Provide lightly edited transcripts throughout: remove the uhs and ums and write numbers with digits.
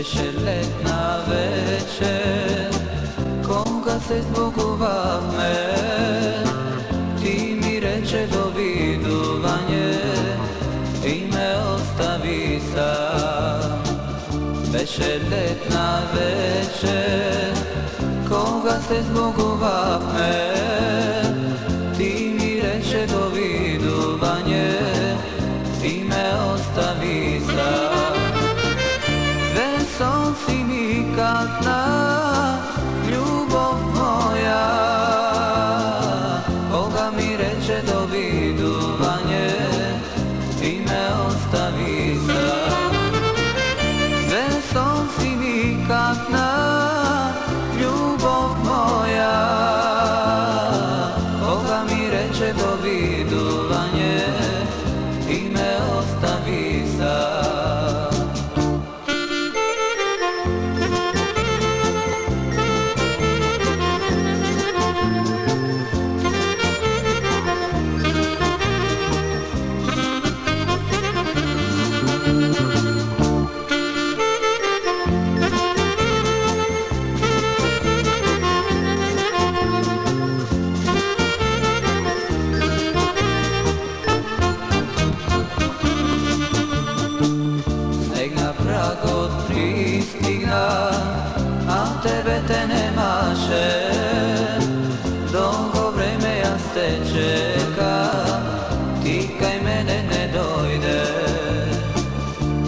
Беше летна вечер, кога се збогувавме, ти ми рече довидување и ме остави сам. Беше летна вечер, кога се збогувавме, ти ми рече довидување и ме остави сам. Сон si nikakna, ljubov moja, koga mi reče doviduvanje i me ostavi sam. Son si nikakna, ljubov moja, koga mi reče doviduvanje i me ostavi sam. Прагот пристигна, а тебе те немаше. Долго време јас те чекам, ти кај мене не дојде.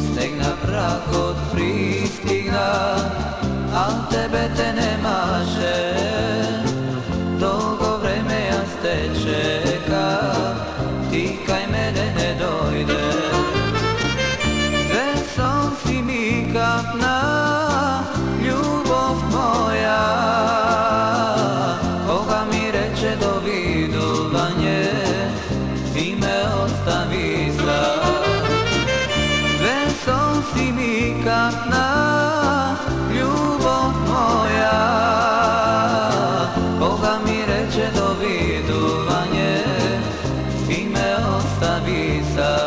Снег на прагот пристигна, а тебе те немаше. Долго време јас те чекам, ти кај мене не дојде. Nikakna, ljubov moja, koga mi reče doviduvanje i me ostavi sam. Son si nikakna, ljubov moja, koga mi reče doviduvanje i me ostavi sam.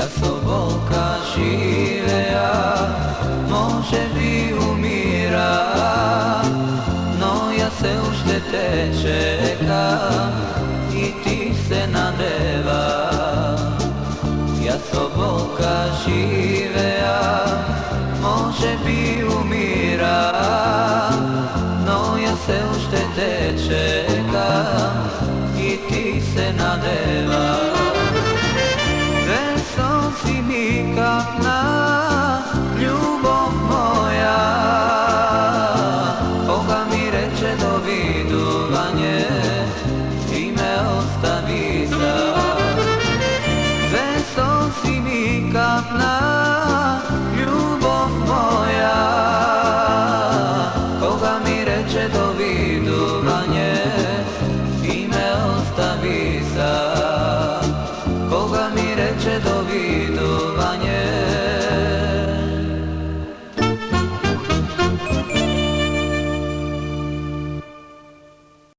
Јас со волка живеа, може би умира, но јас се уште те чекам и ти се надева. Јас со волка живеа,